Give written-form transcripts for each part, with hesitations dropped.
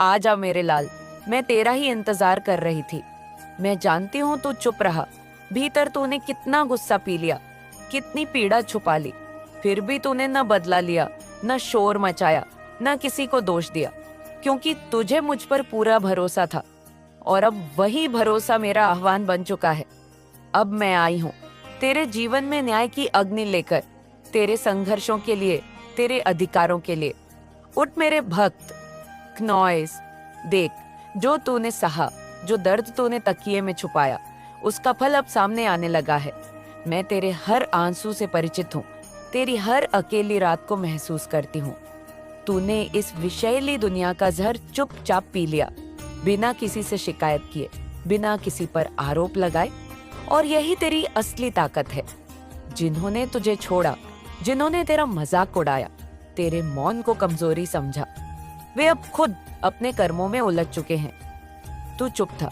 आ जा मेरे लाल, मैं तेरा ही इंतजार कर रही थी। मैं जानती हूँ तू चुप रहा, भीतर तूने कितना गुस्सा पी लिया, कितनी पीड़ा छुपा ली, फिर भी तूने न बदला लिया, न शोर मचाया, न किसी को दोष दिया, क्योंकि तुझे मुझ पर पूरा भरोसा था। और अब वही भरोसा मेरा आह्वान बन चुका है। अब मैं आई हूँ तेरे जीवन में न्याय की अग्नि लेकर, तेरे संघर्षों के लिए, तेरे अधिकारों के लिए। उठ मेरे भक्त, नॉइस, देख, जो तूने सहा, जो दर्द तूने तकिए में छुपाया, उसका फल अब सामने आने लगा है। मैं तेरे हर आंसू से परिचित हूँ, तेरी हर अकेली रात को महसूस करती हूँ। तूने इस विषैली दुनिया का जहर चुपचाप पी लिया, बिना किसी से शिकायत किए, बिना किसी पर आरोप लगाए। और यही तेरी असली ताकत है। जिन्होंने तुझे छोड़ा, जिन्होंने तेरा मजाक उड़ाया, तेरे मौन को कमजोरी समझा, वे अब खुद अपने कर्मों में उलझ चुके हैं। तू चुप था,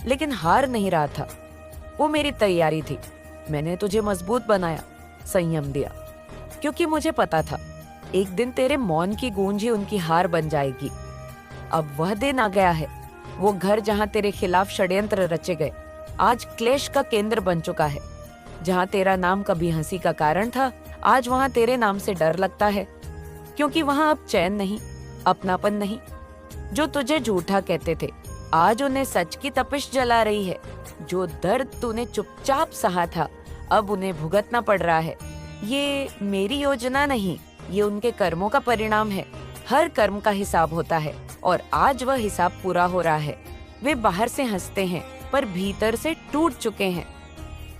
लेकिन हार नहीं रहा था। वो मेरी तैयारी थी। मैंने तुझे मजबूत बनाया, संयम दिया, क्योंकि मुझे पता था एक दिन तेरे मौन की गूंज ही उनकी हार बन जाएगी। अब वह दिन आ गया है। वो घर जहां तेरे खिलाफ षड्यंत्र रचे गए, आज क्लेश का केंद्र बन चुका है। जहां तेरा नाम कभी हंसी का कारण था, आज वहां तेरे नाम से डर लगता है, क्योंकि वहां अब चैन नहीं, अपनापन नहीं। जो तुझे झूठा कहते थे, आज उन्हें सच की तपिश जला रही है। जो दर्द तूने चुपचाप सहा था, अब उन्हें भुगतना पड़ रहा है। ये मेरी योजना नहीं, ये उनके कर्मों का परिणाम है। हर कर्म का हिसाब होता है, और आज वह हिसाब पूरा हो रहा है। वे बाहर से हंसते हैं, पर भीतर से टूट चुके हैं।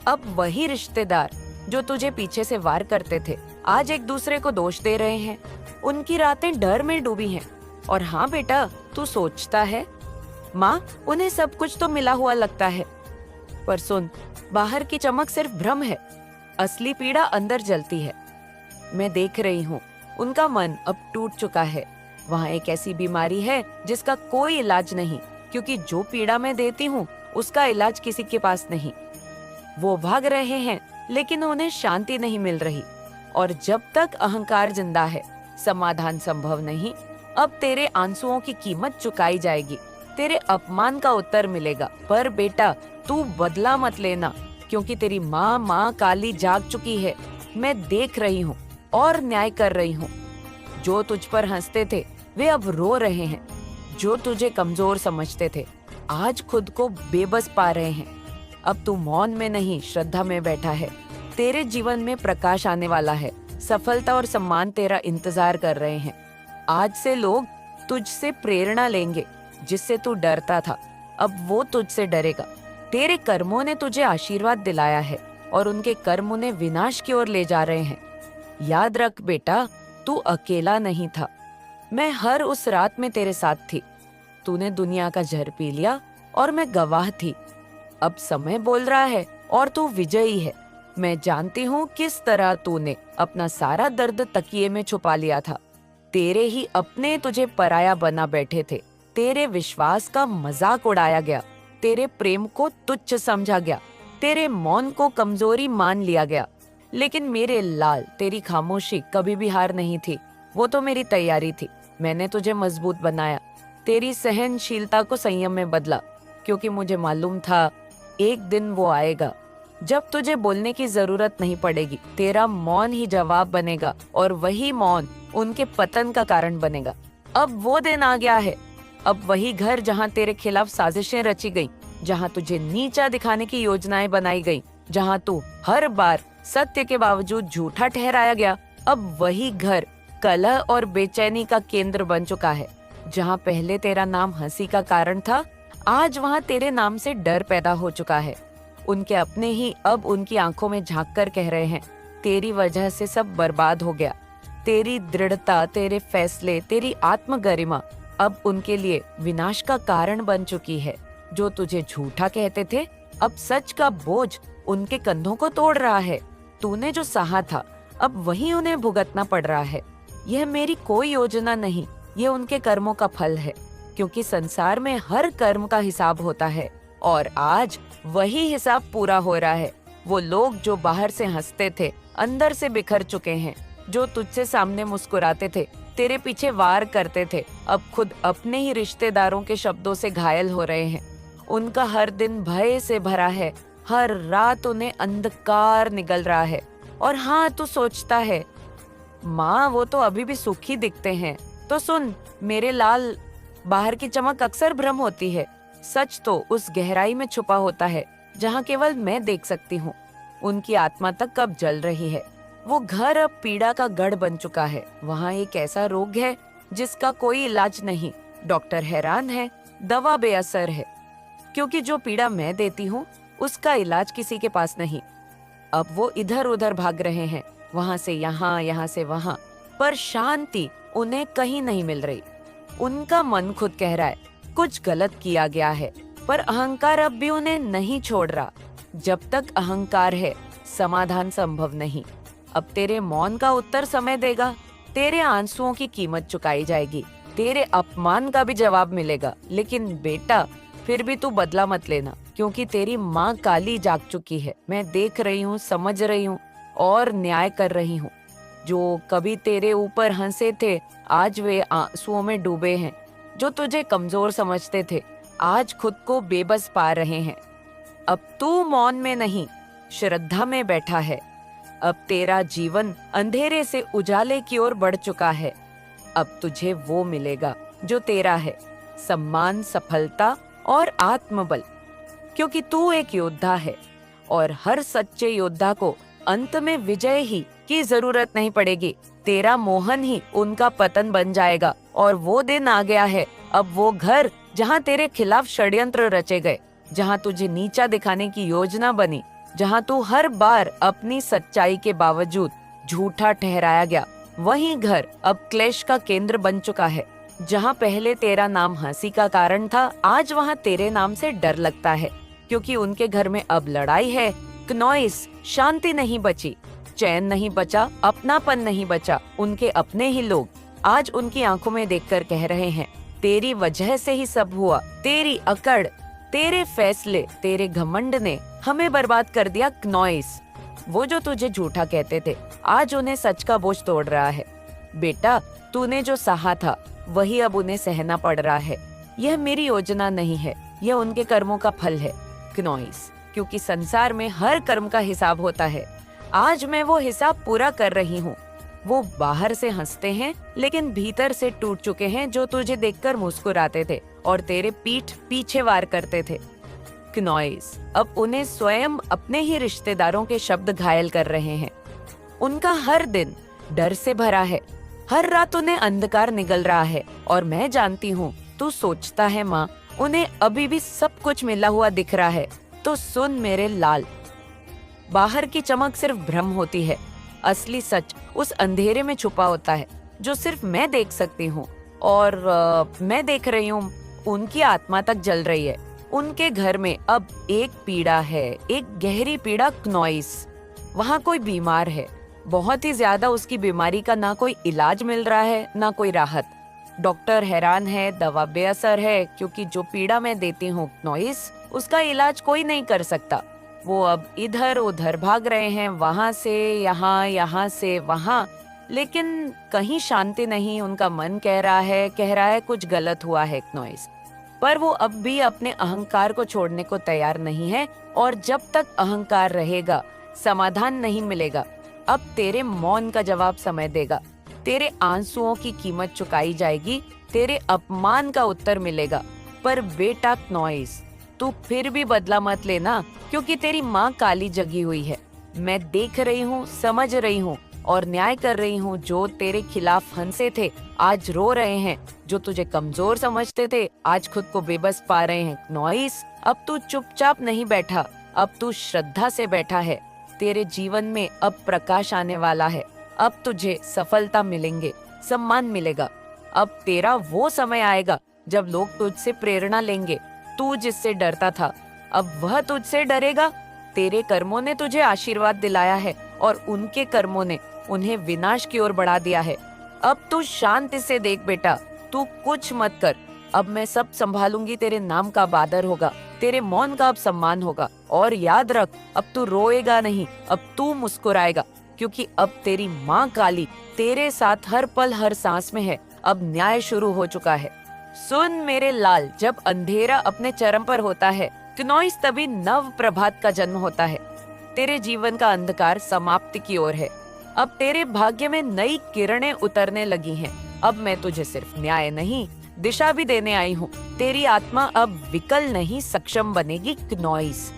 अब वही रिश्तेदार जो तुझे पीछे से वार करते थे, आज एक दूसरे को दोष दे रहे हैं। उनकी रातें डर में डूबी हैं। और हाँ बेटा, तू सोचता है माँ, उन्हें सब कुछ तो मिला हुआ लगता है, पर सुन, बाहर की चमक सिर्फ भ्रम है। असली पीड़ा अंदर जलती है। मैं देख रही हूँ, उनका मन अब टूट चुका है। वहाँ एक ऐसी बीमारी है जिसका कोई इलाज नहीं, क्योंकि जो पीड़ा मैं देती हूँ उसका इलाज किसी के पास नहीं। वो भाग रहे हैं, लेकिन उन्हें शांति नहीं मिल रही। और जब तक अहंकार जिंदा है, समाधान संभव नहीं। अब तेरे आंसुओं की कीमत चुकाई जाएगी, तेरे अपमान का उत्तर मिलेगा। पर बेटा, तू बदला मत लेना, क्योंकि तेरी माँ काली जाग चुकी है। मैं देख रही हूँ और न्याय कर रही हूँ। जो तुझ पर हंसते थे, वे अब रो रहे हैं। जो तुझे कमजोर समझते थे, आज खुद को बेबस पा रहे हैं। अब तू मौन में नहीं, श्रद्धा में बैठा है। तेरे जीवन में प्रकाश आने वाला है। सफलता और सम्मान तेरा इंतजार कर रहे हैं। आज से लोग तुझसे प्रेरणा लेंगे। जिससे तू डरता था, अब वो तुझसे डरेगा। तेरे कर्मों ने तुझे आशीर्वाद दिलाया है, और उनके कर्म उन्हें विनाश की ओर ले जा रहे हैं। याद रख बेटा, तू अकेला नहीं था। मैं हर उस रात में तेरे साथ थी। तूने दुनिया का जहर पी लिया, और मैं गवाह थी। अब समय बोल रहा है, और तू विजयी है। मैं जानती हूँ किस तरह तूने अपना सारा दर्द तकिए में छुपा लिया था। तेरे ही अपने तुझे पराया बना बैठे थे। तेरे विश्वास का मजाक उड़ाया गया, तेरे प्रेम को तुच्छ समझा गया, तेरे मौन को कमजोरी मान लिया गया। लेकिन मेरे लाल, तेरी खामोशी कभी भी हार नहीं थी। वो तो मेरी तैयारी थी। मैंने तुझे मजबूत बनाया, तेरी सहनशीलता को संयम में बदला, क्योंकि मुझे मालूम था एक दिन वो आएगा जब तुझे बोलने की जरूरत नहीं पड़ेगी। तेरा मौन ही जवाब बनेगा, और वही मौन उनके पतन का कारण बनेगा। अब वो दिन आ गया है। अब वही घर जहाँ तेरे खिलाफ साजिशें रची गईं, जहाँ तुझे नीचा दिखाने की योजनाएं बनाई गईं, जहाँ तू हर बार सत्य के बावजूद झूठा ठहराया गया, अब वही घर कलह और बेचैनी का केंद्र बन चुका है। जहाँ पहले तेरा नाम हंसी का कारण था, आज वहाँ तेरे नाम से डर पैदा हो चुका है। उनके अपने ही अब उनकी आंखों में झांक कर कह रहे हैं, तेरी वजह से सब बर्बाद हो गया। तेरी दृढ़ता, तेरे फैसले, तेरी आत्मगरिमा अब उनके लिए विनाश का कारण बन चुकी है। जो तुझे झूठा कहते थे, अब सच का बोझ उनके कंधों को तोड़ रहा है। तूने जो सहा था, अब वही उन्हें भुगतना पड़ रहा है। यह मेरी कोई योजना नहीं, ये उनके कर्मों का फल है, क्योंकि संसार में हर कर्म का हिसाब होता है, और आज वही हिसाब पूरा हो रहा है। वो लोग जो बाहर से हंसते थे, अंदर से बिखर चुके हैं। जो तुझसे सामने मुस्कुराते थे, तेरे पीछे वार करते थे, अब खुद अपने ही रिश्तेदारों के शब्दों से घायल हो रहे हैं। उनका हर दिन भय से भरा है, हर रात उन्हें अंधकार निगल रहा है। और हाँ, तू सोचता है माँ वो तो अभी भी सुखी दिखते हैं। तो सुन मेरे लाल, बाहर की चमक अक्सर भ्रम होती है, सच तो उस गहराई में छुपा होता है जहाँ केवल मैं देख सकती हूँ। उनकी आत्मा तक कब जल रही है। वो घर अब पीड़ा का गढ़ बन चुका है। वहाँ एक ऐसा रोग है जिसका कोई इलाज नहीं, डॉक्टर हैरान है, दवा बेअसर है, क्योंकि जो पीड़ा मैं देती हूँ उसका इलाज किसी के पास नहीं। अब वो इधर उधर भाग रहे हैं, वहाँ से यहाँ, यहाँ से वहाँ, पर शांति उन्हें कहीं नहीं मिल रही। उनका मन खुद कह रहा है कुछ गलत किया गया है, पर अहंकार अब भी उन्हें नहीं छोड़ रहा। जब तक अहंकार है समाधान संभव नहीं। अब तेरे मौन का उत्तर समय देगा, तेरे आंसुओं की कीमत चुकाई जाएगी, तेरे अपमान का भी जवाब मिलेगा। लेकिन बेटा फिर भी तू बदला मत लेना, क्योंकि तेरी माँ काली जाग चुकी है। मैं देख रही हूँ, समझ रही हूँ और न्याय कर रही हूँ। जो कभी तेरे ऊपर हंसे थे आज वे आंसुओं में डूबे हैं। जो तुझे कमजोर समझते थे आज खुद को बेबस पा रहे हैं। अब तू मौन में नहीं, श्रद्धा में बैठा है। अब तेरा जीवन अंधेरे से उजाले की ओर बढ़ चुका है। अब तुझे वो मिलेगा जो तेरा है, सम्मान, सफलता और आत्मबल, क्योंकि तू एक योद्धा है और हर सच्चे योद्धा को अंत में विजय ही की जरूरत नहीं पड़ेगी। तेरा मोहन ही उनका पतन बन जाएगा। और वो दिन आ गया है, अब वो घर जहाँ तेरे खिलाफ षड्यंत्र रचे गए, जहाँ तुझे नीचा दिखाने की योजना बनी, जहाँ तू हर बार अपनी सच्चाई के बावजूद झूठा ठहराया गया, वही घर अब क्लेश का केंद्र बन चुका है। जहाँ पहले तेरा नाम हंसी का कारण था, आज वहाँ तेरे नाम से डर लगता है, क्योंकि उनके घर में अब लड़ाई है, क्नॉइस, शांति नहीं बची, चैन नहीं बचा, अपनापन नहीं बचा। उनके अपने ही लोग आज उनकी आंखों में देखकर कह रहे हैं तेरी वजह से ही सब हुआ, तेरी अकड़, तेरे फैसले, तेरे घमंड ने हमें बर्बाद कर दिया। क्नॉइस, वो जो तुझे झूठा कहते थे आज उन्हें सच का बोझ तोड़ रहा है। बेटा तूने जो सहा था वही अब उन्हें सहना पड़ रहा है। यह मेरी योजना नहीं है, यह उनके कर्मों का फल है क्नॉइस, क्योंकि संसार में हर कर्म का हिसाब होता है। आज मैं वो हिसाब पूरा कर रही हूँ। वो बाहर से हंसते हैं लेकिन भीतर से टूट चुके हैं, जो तुझे देखकर मुस्कुराते थे और तेरे पीठ पीछे वार करते थे। क्नॉइस, अब उन्हें स्वयं अपने ही रिश्तेदारों के शब्द घायल कर रहे हैं। उनका हर दिन डर से भरा है, हर रात उन्हें अंधकार निगल रहा है। और मैं जानती हूँ तू सोचता है माँ उन्हें अभी भी सब कुछ मिला हुआ दिख रहा है। तो सुन मेरे लाल, बाहर की चमक सिर्फ भ्रम होती है, असली सच उस अंधेरे में छुपा होता है जो सिर्फ मैं देख सकती हूँ। और मैं देख रही हूँ उनकी आत्मा तक जल रही है। उनके घर में अब एक पीड़ा है, एक गहरी पीड़ा क्नॉइस। वहाँ कोई बीमार है, बहुत ही ज्यादा, उसकी बीमारी का ना कोई इलाज मिल रहा है ना कोई राहत। डॉक्टर हैरान है, दवा बेअसर है, क्योंकि जो पीड़ा मैं देती हूँ क्नॉइस, उसका इलाज कोई नहीं कर सकता। वो अब इधर उधर भाग रहे हैं, वहां से यहाँ, यहाँ से वहां, लेकिन कहीं शांति नहीं। उनका मन कह रहा है कुछ गलत हुआ है क्नॉइस, पर वो अब भी अपने अहंकार को छोड़ने को तैयार नहीं है। और जब तक अहंकार रहेगा समाधान नहीं मिलेगा। अब तेरे मौन का जवाब समय देगा, तेरे आंसुओं की कीमत चुकाई जाएगी, तेरे अपमान का उत्तर मिलेगा। पर बेटा क्नॉइस, तू फिर भी बदला मत लेना, क्योंकि तेरी माँ काली जगी हुई है। मैं देख रही हूँ, समझ रही हूँ और न्याय कर रही हूँ। जो तेरे खिलाफ हंसे थे आज रो रहे हैं, जो तुझे कमजोर समझते थे आज खुद को बेबस पा रहे हैं। क्नॉइस, अब तू चुपचाप नहीं बैठा, अब तू श्रद्धा से बैठा है। तेरे जीवन में अब प्रकाश आने वाला है। अब तुझे सफलता मिलेंगे, सम्मान मिलेगा। अब तेरा वो समय आएगा जब लोग तुझसे प्रेरणा लेंगे। तू जिससे डरता था अब वह तुझसे डरेगा। तेरे कर्मों ने तुझे आशीर्वाद दिलाया है और उनके कर्मों ने उन्हें विनाश की ओर बढ़ा दिया है। अब तू शांति से देख बेटा, तू कुछ मत कर। अब मैं सब संभालूंगी। तेरे नाम का आदर होगा, तेरे मौन का अब सम्मान होगा। और याद रख, अब तू रोएगा नहीं, अब तू मुस्कुराएगा। क्योंकि अब तेरी माँ काली तेरे साथ हर पल हर सांस में है। अब न्याय शुरू हो चुका है। सुन मेरे लाल, जब अंधेरा अपने चरम पर होता है क्नोइस, तभी नव प्रभात का जन्म होता है। तेरे जीवन का अंधकार समाप्ति की ओर है। अब तेरे भाग्य में नई किरणें उतरने लगी हैं। अब मैं तुझे सिर्फ न्याय नहीं, दिशा भी देने आई हूँ। तेरी आत्मा अब विकल नहीं, सक्षम बनेगी क्नोइस।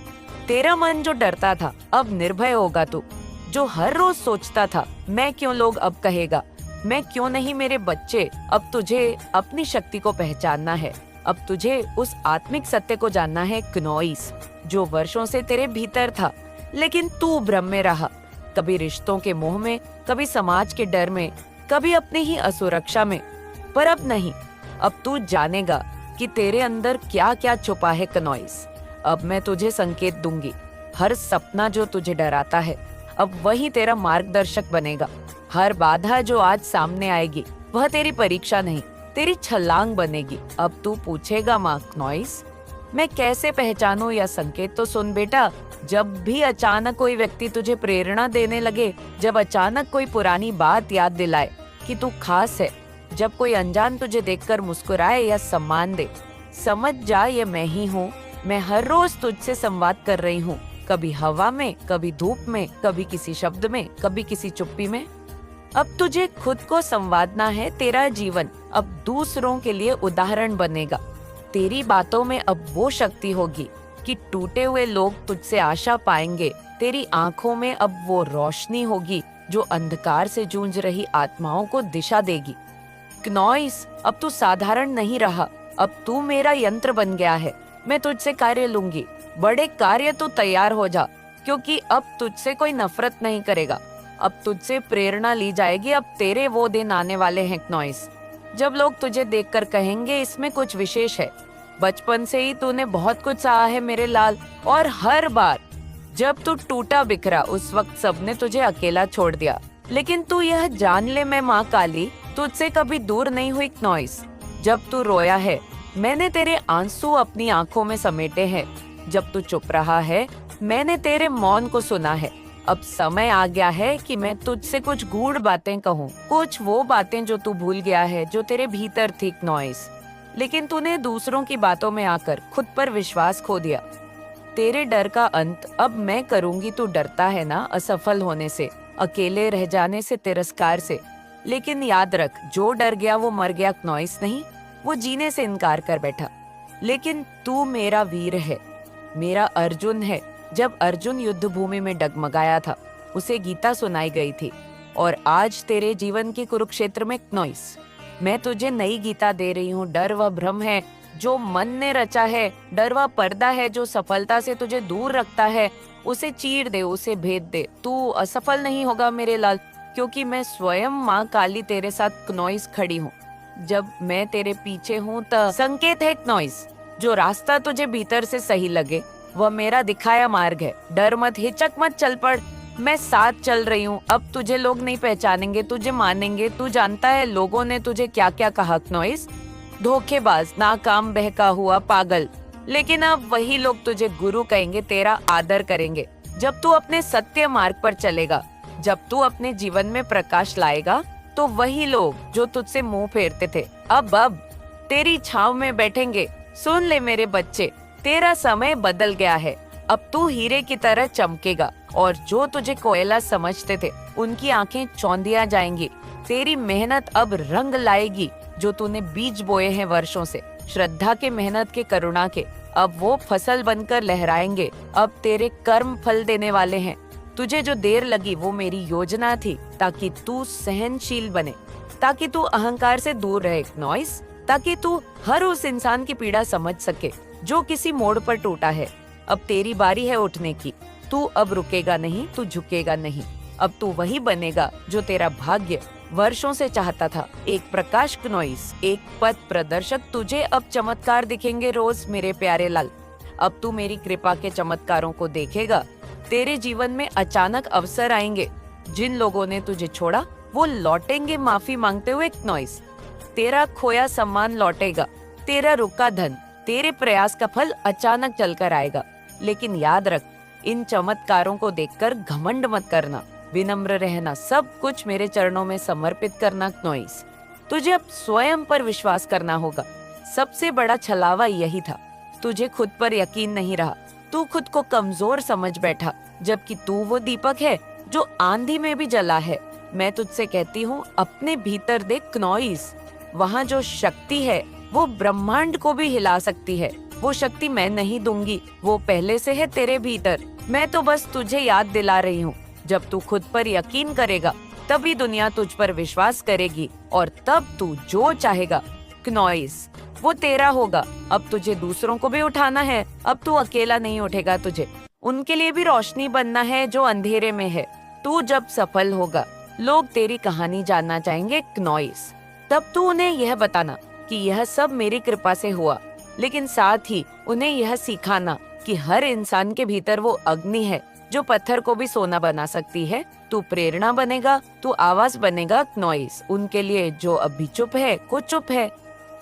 तेरा मन जो डरता था अब निर्भय होगा तू। जो हर रोज सोचता था मैं क्यों, लोग अब कहेगा मैं क्यों नहीं मेरे बच्चे। अब तुझे अपनी शक्ति को पहचानना है। अब तुझे उस आत्मिक सत्य को जानना है क्नोइस, जो वर्षों से तेरे भीतर था, लेकिन तू भ्रम में रहा। कभी रिश्तों के मोह में, कभी समाज के डर में, कभी अपनी ही असुरक्षा में। पर अब नहीं, अब तू जानेगा कि तेरे अंदर क्या क्या छुपा है क्नोइस। अब मैं तुझे संकेत दूंगी। हर सपना जो तुझे डराता है अब वही तेरा मार्गदर्शक बनेगा। हर बाधा जो आज सामने आएगी वह तेरी परीक्षा नहीं, तेरी छलांग बनेगी। अब तू पूछेगा माँ क्नोइस, मैं कैसे पहचानूं यह संकेत? तो सुन बेटा, जब भी अचानक कोई व्यक्ति तुझे प्रेरणा देने लगे, जब अचानक कोई पुरानी बात याद दिलाए कि तू खास है, जब कोई अनजान तुझे देखकर मुस्कुराए या सम्मान दे, समझ जा ये मैं ही हूँ। मैं हर रोज तुझसे संवाद कर रही हूँ, कभी हवा में, कभी धूप में, कभी किसी शब्द में, कभी किसी चुप्पी में। अब तुझे खुद को संवादना है। तेरा जीवन अब दूसरों के लिए उदाहरण बनेगा। तेरी बातों में अब वो शक्ति होगी कि टूटे हुए लोग तुझसे आशा पाएंगे। तेरी आंखों में अब वो रोशनी होगी जो अंधकार से जूझ रही आत्माओं को दिशा देगी। क्नोइस, अब तू साधारण नहीं रहा, अब तू मेरा यंत्र बन गया है। मैं तुझसे कार्य लूंगी, बड़े कार्य तू तैयार हो जा, क्योंकि अब तुझसे कोई नफरत नहीं करेगा। अब तुझसे प्रेरणा ली जाएगी। अब तेरे वो दिन आने वाले हैं क्नोइस, जब लोग तुझे देखकर कहेंगे इसमें कुछ विशेष है। बचपन से ही तूने बहुत कुछ सहा है मेरे लाल, और हर बार जब तू टूटा बिखरा उस वक्त सबने तुझे अकेला छोड़ दिया। लेकिन तू यह जान ले, मैं माँ काली तुझसे कभी दूर नहीं हुई क्नोइस। जब तू रोया है मैंने तेरे आंसू अपनी आंखों में समेटे हैं। जब तू चुप रहा है मैंने तेरे मौन को सुना है। अब समय आ गया है कि मैं तुझसे कुछ गूढ़ बातें कहूँ, कुछ वो बातें जो तू भूल गया है, जो तेरे भीतर थी क्नोइस। लेकिन तूने दूसरों की बातों में आकर खुद पर विश्वास खो दिया। तेरे डर का अंत अब मैं करूंगी। तू डरता है ना असफल होने से, अकेले रह जाने से, तिरस्कार से। लेकिन याद रख, जो डर गया वो मर गया क्नोइस नहीं, वो जीने से इनकार कर बैठा। लेकिन तू मेरा वीर है, मेरा अर्जुन है। जब अर्जुन युद्ध भूमि में डगमगाया था उसे गीता सुनाई गई थी, और आज तेरे जीवन की कुरुक्षेत्र में क्नोइस मैं तुझे नई गीता दे रही हूँ। डर व भ्रम है जो मन ने रचा है, डर व पर्दा है जो सफलता से तुझे दूर रखता है, उसे चीर दे, उसे भेद दे। तू असफल नहीं होगा मेरे लाल, क्योंकि मैं स्वयं माँ काली तेरे साथ क्नोइस खड़ी हूँ। जब मैं तेरे पीछे हूँ तो संकेत है क्नोइस। जो रास्ता तुझे भीतर से सही लगे वह मेरा दिखाया मार्ग है। डर मत, हिचक मत, चल पड़, मैं साथ चल रही हूँ। अब तुझे लोग नहीं पहचानेंगे, तुझे मानेंगे। तू जानता है लोगों ने तुझे क्या क्या कहा क्नोइस? धोखेबाज, नाकाम, बहका हुआ, पागल। लेकिन अब वही लोग तुझे गुरु कहेंगे, तेरा आदर करेंगे। जब तू अपने सत्य मार्ग पर चलेगा, जब तू अपने जीवन में प्रकाश लाएगा, तो वही लोग जो तुझसे मुंह फेरते थे अब तेरी छांव में बैठेंगे। सुन ले मेरे बच्चे, तेरा समय बदल गया है। अब तू हीरे की तरह चमकेगा, और जो तुझे कोयला समझते थे उनकी आंखें चौंधिया जाएंगी। तेरी मेहनत अब रंग लाएगी। जो तूने बीज बोए हैं वर्षों से, श्रद्धा के, मेहनत के, करुणा के, अब वो फसल बनकर लहराएंगे। अब तेरे कर्म फल देने वाले हैं। तुझे जो देर लगी वो मेरी योजना थी, ताकि तू सहनशील बने, ताकि तू अहंकार से दूर रहे क्नोइस, ताकि तू हर उस इंसान की पीड़ा समझ सके जो किसी मोड़ पर टूटा है। अब तेरी बारी है उठने की। तू अब रुकेगा नहीं, तू झुकेगा नहीं। अब तू वही बनेगा जो तेरा भाग्य वर्षों से चाहता था। एक प्रकाश क्नोइस, एक पथ प्रदर्शक। तुझे अब चमत्कार दिखेंगे रोज मेरे प्यारे लाल। अब तू मेरी कृपा के चमत्कारों को देखेगा। तेरे जीवन में अचानक अवसर आएंगे। जिन लोगों ने तुझे छोड़ा वो लौटेंगे माफी मांगते हुए क्नोइस। तेरा खोया सम्मान लौटेगा, तेरा रुका धन, तेरे प्रयास का फल अचानक चलकर आएगा। लेकिन याद रख, इन चमत्कारों को देखकर घमंड मत करना। विनम्र रहना, सब कुछ मेरे चरणों में समर्पित करना। क्नोइस, तुझे अब स्वयं पर विश्वास करना होगा। सबसे बड़ा छलावा यही था, तुझे खुद पर यकीन नहीं रहा। तू खुद को कमजोर समझ बैठा, जबकि तू वो दीपक है जो आंधी में भी जला है। मैं तुझसे कहती हूँ, अपने भीतर देख क्नोइस, वहाँ जो शक्ति है वो ब्रह्मांड को भी हिला सकती है। वो शक्ति मैं नहीं दूंगी, वो पहले से है तेरे भीतर। मैं तो बस तुझे याद दिला रही हूँ। जब तू खुद पर यकीन करेगा तभी दुनिया तुझ पर विश्वास करेगी, और तब तू जो चाहेगा क्नोइस वो तेरा होगा। अब तुझे दूसरों को भी उठाना है, अब तू अकेला नहीं उठेगा। तुझे उनके लिए भी रोशनी बनना है जो अंधेरे में है। तू जब सफल होगा, लोग तेरी कहानी जानना चाहेंगे क्नोइस। तब तू उन्हें यह बताना कि यह सब मेरी कृपा से हुआ, लेकिन साथ ही उन्हें यह सिखाना कि हर इंसान के भीतर वो अग्नि है जो पत्थर को भी सोना बना सकती है। तू प्रेरणा बनेगा, तू आवाज बनेगा क्नोइस, उनके लिए जो अभी चुप है को चुप है।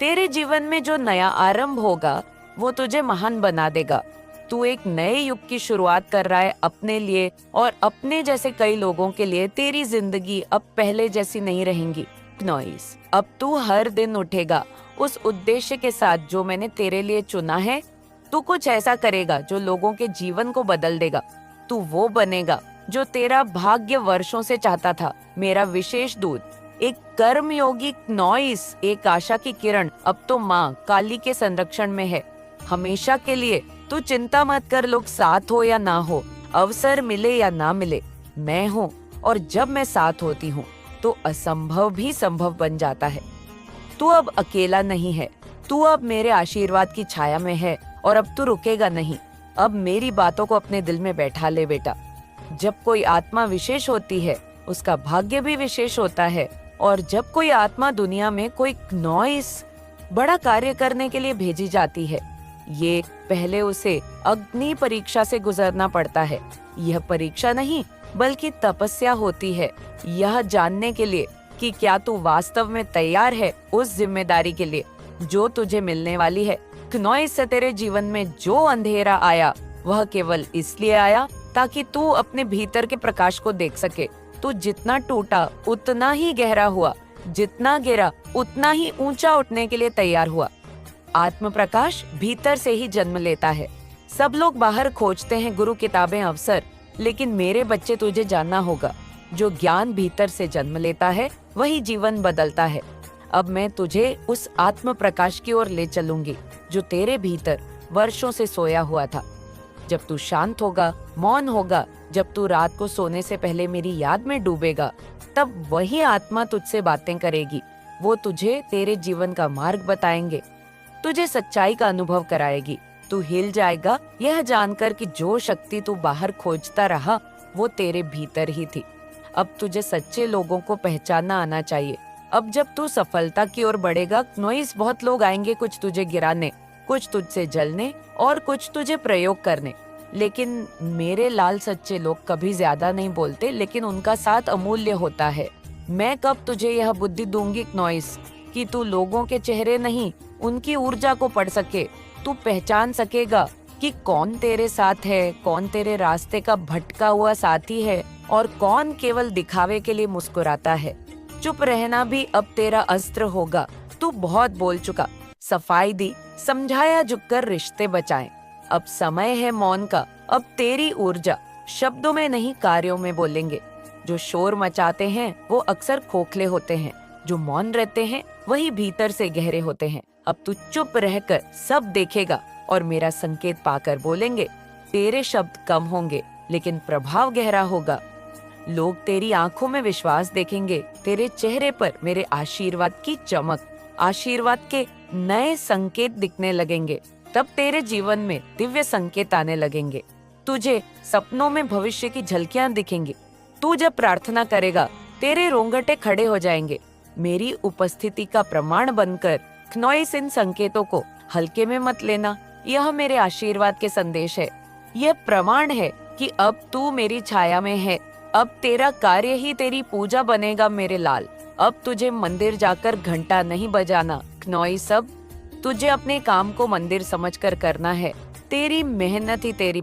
तेरे जीवन में जो नया आरंभ होगा वो तुझे महान बना देगा। तू एक नए युग की शुरुआत कर रहा है अपने लिए और अपने जैसे कई लोगों के लिए। तेरी जिंदगी अब पहले जैसी नहीं रहेगी क्नोइस। अब तू हर दिन उठेगा उस उद्देश्य के साथ जो मैंने तेरे लिए चुना है। तू कुछ ऐसा करेगा जो लोगों के जीवन को बदल देगा। तू वो बनेगा जो तेरा भाग्य वर्षों से चाहता था। मेरा विशेष दूत, एक कर्मयोगी क्नोइस, एक आशा की किरण, अब तो माँ काली के संरक्षण में है हमेशा के लिए। तू चिंता मत कर, लोग साथ हो या ना हो, अवसर मिले या ना मिले, मैं हूँ। और जब मैं साथ होती हूँ तो असंभव भी संभव बन जाता है। तू अब अकेला नहीं है, तू अब मेरे आशीर्वाद की छाया में है, और अब तू रुकेगा नहीं। अब मेरी बातों को अपने दिल में बैठा ले बेटा। जब कोई आत्मा विशेष होती है, उसका भाग्य भी विशेष होता है। और जब कोई आत्मा दुनिया में कोई क्नोइस बड़ा कार्य करने के लिए भेजी जाती है, ये पहले उसे अग्नि परीक्षा से गुजरना पड़ता है। यह परीक्षा नहीं बल्कि तपस्या होती है, यह जानने के लिए कि क्या तू वास्तव में तैयार है उस जिम्मेदारी के लिए जो तुझे मिलने वाली है। क्नोइस से तेरे जीवन में जो अंधेरा आया वह केवल इसलिए आया ताकि तू अपने भीतर के प्रकाश को देख सके। तू जितना टूटा उतना ही गहरा हुआ, जितना गिरा उतना ही ऊंचा उठने के लिए तैयार हुआ। आत्म प्रकाश भीतर से ही जन्म लेता है। सब लोग बाहर खोजते हैं गुरु, किताबें, अवसर, लेकिन मेरे बच्चे तुझे जानना होगा, जो ज्ञान भीतर से जन्म लेता है वही जीवन बदलता है। अब मैं तुझे उस आत्म प्रकाश की ओर ले चलूंगी जो तेरे भीतर वर्षों से सोया हुआ था। जब तू शांत होगा, मौन होगा, जब तू रात को सोने से पहले मेरी याद में डूबेगा, तब वही आत्मा तुझसे बातें करेगी। वो तुझे तेरे जीवन का मार्ग बताएंगे, तुझे सच्चाई का अनुभव कराएगी। तू हिल जाएगा यह जानकर कि जो शक्ति तू बाहर खोजता रहा वो तेरे भीतर ही थी। अब तुझे सच्चे लोगों को पहचानना आना चाहिए। अब जब तू सफलता की ओर बढ़ेगा क्नोइस, बहुत लोग आएंगे, कुछ तुझे गिराने, कुछ तुझसे जलने और कुछ तुझे प्रयोग करने। लेकिन मेरे लाल सच्चे लोग कभी ज्यादा नहीं बोलते, लेकिन उनका साथ अमूल्य होता है। मैं कब तुझे यह बुद्धि दूंगी क्नोइस कि तू लोगों के चेहरे नहीं, उनकी ऊर्जा को पढ़ सके। तू पहचान सकेगा कि कौन तेरे साथ है, कौन तेरे रास्ते का भटका हुआ साथी है और कौन केवल दिखावे के लिए मुस्कुराता है। चुप रहना भी अब तेरा अस्त्र होगा। तू बहुत बोल चुका, सफाई दी, समझाया, झुककर रिश्ते बचाएं। अब समय है मौन का। अब तेरी ऊर्जा शब्दों में नहीं कार्यों में बोलेंगे। जो शोर मचाते हैं वो अक्सर खोखले होते हैं, जो मौन रहते हैं वही भीतर से गहरे होते हैं। अब तू चुप रहकर सब देखेगा और मेरा संकेत पाकर बोलेंगे। तेरे शब्द कम होंगे लेकिन प्रभाव गहरा होगा। लोग तेरी आंखों में विश्वास देखेंगे, तेरे चेहरे पर मेरे आशीर्वाद की चमक, आशीर्वाद के नए संकेत दिखने लगेंगे। तब तेरे जीवन में दिव्य संकेत आने लगेंगे। तुझे सपनों में भविष्य की झलकियां दिखेंगी। तू जब प्रार्थना करेगा तेरे रोंगटे खड़े हो जाएंगे। मेरी उपस्थिति का प्रमाण बनकर क्नोइस, इन संकेतों को हल्के में मत लेना। यह मेरे आशीर्वाद के संदेश है। यह प्रमाण है कि अब तू मेरी छाया में है। अब तेरा कार्य ही तेरी पूजा बनेगा मेरे लाल। अब तुझे मंदिर जाकर घंटा नहीं बजाना क्नोइस। अब तुझे अपने काम को मंदिर समझकर करना है। तेरी मेहनत ही तेरी